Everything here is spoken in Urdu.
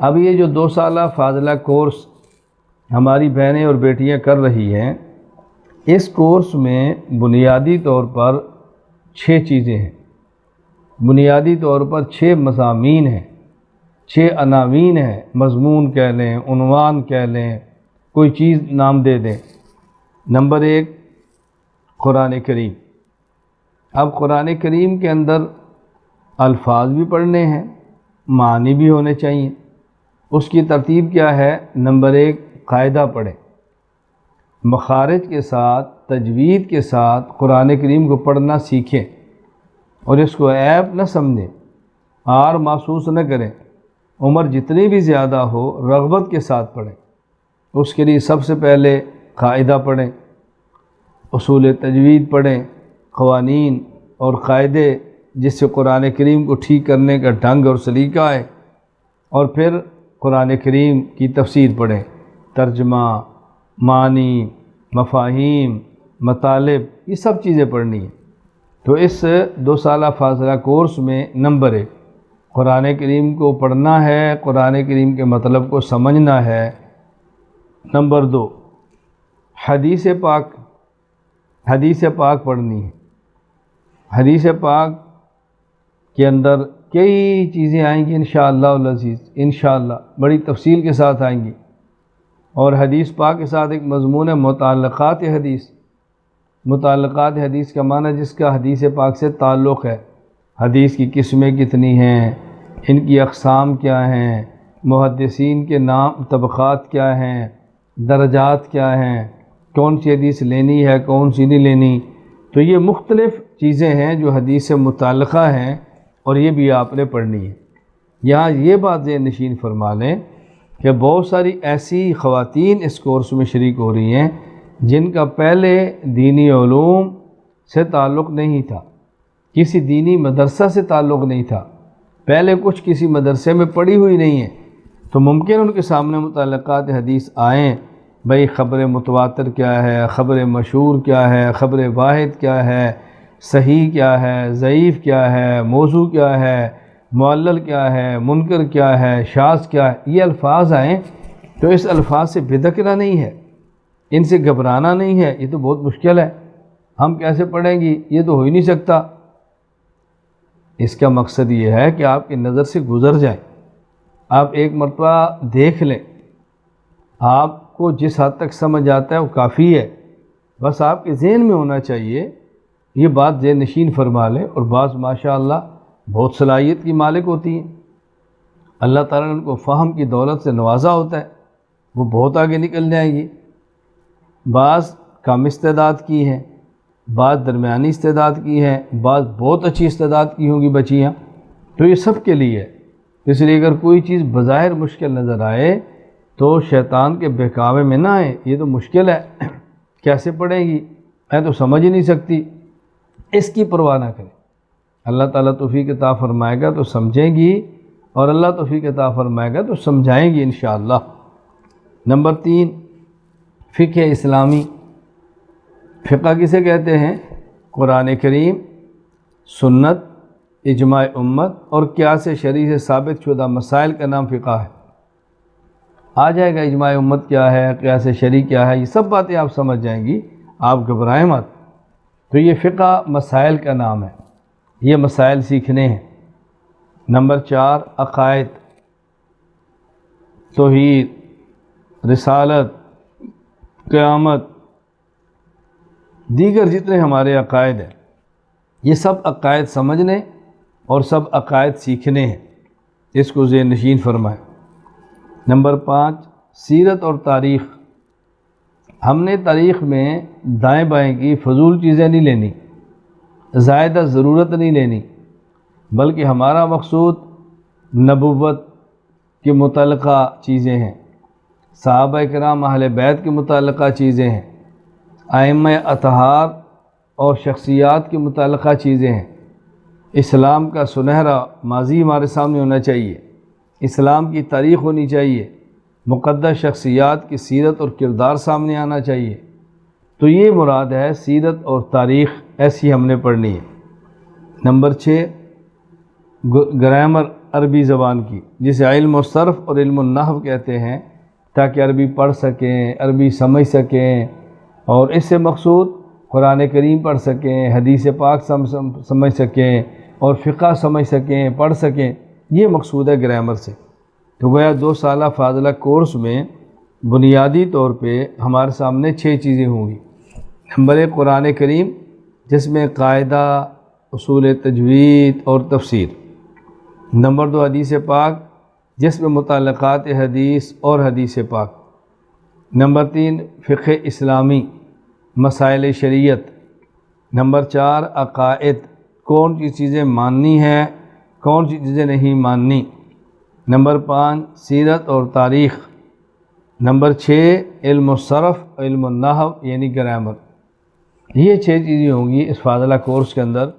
اب یہ جو 2 سالہ فاضلہ کورس ہماری بہنیں اور بیٹیاں کر رہی ہیں، اس کورس میں بنیادی طور پر 6 چیزیں ہیں، بنیادی طور پر 6 مضامین ہیں، 6 عناوین ہیں، مضمون کہہ لیں، عنوان کہہ لیں، کوئی چیز نام دے دیں۔ نمبر 1 قرآن کریم۔ اب قرآن کریم کے اندر الفاظ بھی پڑھنے ہیں، معنی بھی ہونے چاہیے۔ اس کی ترتیب کیا ہے؟ نمبر 1 قاعدہ پڑھیں، مخارج کے ساتھ، تجوید کے ساتھ قرآن کریم کو پڑھنا سیکھیں اور اس کو عیب نہ سمجھیں، عار محسوس نہ کریں۔ عمر جتنی بھی زیادہ ہو رغبت کے ساتھ پڑھیں۔ اس کے لیے سب سے پہلے قاعدہ پڑھیں، اصول تجوید پڑھیں، قوانین اور قاعدے جس سے قرآن کریم کو ٹھیک کرنے کا ڈھنگ اور سلیقہ ہے، اور پھر قرآن کریم کی تفسیر پڑھیں، ترجمہ، معنی، مفاہیم، مطالب، یہ سب چیزیں پڑھنی ہیں۔ تو اس 2 سالہ فاضلہ کورس میں نمبر 1 قرآن کریم کو پڑھنا ہے، قرآن کریم کے مطلب کو سمجھنا ہے۔ نمبر 2 حدیث پاک پڑھنی ہے۔ حدیث پاک کے اندر کئی چیزیں آئیں گی انشاءاللہ العزیز، انشاءاللہ بڑی تفصیل کے ساتھ آئیں گی۔ اور حدیث پاک کے ساتھ ایک مضمون ہے متعلقات حدیث۔ متعلقات حدیث کا معنی جس کا حدیث پاک سے تعلق ہے، حدیث کی قسمیں کتنی ہیں، ان کی اقسام کیا ہیں، محدثین کے نام طبقات کیا ہیں، درجات کیا ہیں، کون سی حدیث لینی ہے، کون سی نہیں لینی۔ تو یہ مختلف چیزیں ہیں جو حدیث سے متعلقہ ہیں اور یہ بھی آپ نے پڑھنی ہے۔ یہاں یہ بات ذہن نشین فرما لیں کہ بہت ساری ایسی خواتین اس کورس میں شریک ہو رہی ہیں جن کا پہلے دینی علوم سے تعلق نہیں تھا، کسی دینی مدرسہ سے تعلق نہیں تھا، پہلے کچھ کسی مدرسے میں پڑھی ہوئی نہیں ہے، تو ممکن ان کے سامنے متعلقات حدیث آئیں، بھئی خبر متواتر کیا ہے، خبر مشہور کیا ہے، خبر واحد کیا ہے، صحیح کیا ہے، ضعیف کیا ہے، موضوع کیا ہے، معلل کیا ہے، منکر کیا ہے، شاذ کیا ہے، یہ الفاظ آئیں تو اس الفاظ سے بدکنا نہیں ہے، ان سے گھبرانا نہیں ہے۔ یہ تو بہت مشکل ہے، ہم کیسے پڑھیں گی، یہ تو ہو ہی نہیں سکتا۔ اس کا مقصد یہ ہے کہ آپ کی نظر سے گزر جائیں، آپ ایک مرتبہ دیکھ لیں، آپ کو جس حد تک سمجھ آتا ہے وہ کافی ہے، بس آپ کے ذہن میں ہونا چاہیے۔ یہ بات ذہن نشین فرما لیں۔ اور بعض ماشاءاللہ بہت صلاحیت کی مالک ہوتی ہیں، اللہ تعالیٰ نے ان کو فہم کی دولت سے نوازا ہوتا ہے، وہ بہت آگے نکل جائیں گی۔ بعض کم استعداد کی ہیں، بعض درمیانی استعداد کی ہیں، بعض بہت اچھی استعداد کی ہوں گی بچیاں، تو یہ سب کے لیے ہے۔ اس لیے اگر کوئی چیز بظاہر مشکل نظر آئے تو شیطان کے بہکاوے میں نہ آئے، یہ تو مشکل ہے، کیسے پڑھیں گی، میں تو سمجھ ہی نہیں سکتی، اس کی پرواہ نہ کریں۔ اللہ تعالیٰ توفیق عطا فرمائے گا تو سمجھیں گی، اور اللہ توفیق عطا فرمائے گا تو سمجھائیں گی انشاءاللہ۔ نمبر 3 فقہ اسلامی۔ فقہ کسے کہتے ہیں؟ قرآن کریم، سنت، اجماع امت اور قیاس شرعی سے ثابت شدہ مسائل کا نام فقہ ہے۔ آ جائے گا اجماع امت کیا ہے، قیاس شرعی کیا ہے، یہ سب باتیں آپ سمجھ جائیں گی، آپ گھبرائیں مت۔ تو یہ فقہ مسائل کا نام ہے، یہ مسائل سیکھنے ہیں۔ نمبر 4 عقائد، توحید، رسالت، قیامت، دیگر جتنے ہمارے عقائد ہیں، یہ سب عقائد سمجھنے اور سب عقائد سیکھنے ہیں، اس کو ذہن نشین فرمائیں۔ نمبر 5 سیرت اور تاریخ۔ ہم نے تاریخ میں دائیں بائیں کی فضول چیزیں نہیں لینی، زائدہ ضرورت نہیں لینی، بلکہ ہمارا مقصود نبوت کے متعلقہ چیزیں ہیں، صحابہ کرام اہل بیت کے متعلقہ چیزیں ہیں، ائمہ اطہار اور شخصیات کے متعلقہ چیزیں ہیں۔ اسلام کا سنہرا ماضی ہمارے سامنے ہونا چاہیے، اسلام کی تاریخ ہونی چاہیے، مقدس شخصیات کی سیرت اور کردار سامنے آنا چاہیے۔ تو یہ مراد ہے سیرت اور تاریخ، ایسی ہم نے پڑھنی ہے۔ نمبر 6 گرامر عربی زبان کی، جسے علم الصرف اور علم النحو کہتے ہیں، تاکہ عربی پڑھ سکیں، عربی سمجھ سکیں، اور اس سے مقصود قرآن کریم پڑھ سکیں، حدیث پاک سمجھ سکیں، اور فقہ سمجھ سکیں، پڑھ سکیں، یہ مقصود ہے گرامر سے۔ تو گویا 2 سالہ فاضلہ کورس میں بنیادی طور پہ ہمارے سامنے 6 چیزیں ہوں گی۔ نمبر 1 قرآن کریم، جس میں قاعدہ، اصول تجوید اور تفسیر۔ نمبر 2 حدیث پاک، جس میں متعلقات حدیث اور حدیث پاک۔ نمبر 3 فقہ اسلامی، مسائل شریعت۔ نمبر 4 عقائد، کون سی چیزیں ماننی ہیں، کون سی چیزیں نہیں ماننی۔ نمبر 5 سیرت اور تاریخ۔ نمبر 6 علم الصرف، علم النحو یعنی گرامر۔ یہ 6 چیزیں ہوں گی اس فاضلہ کورس کے اندر۔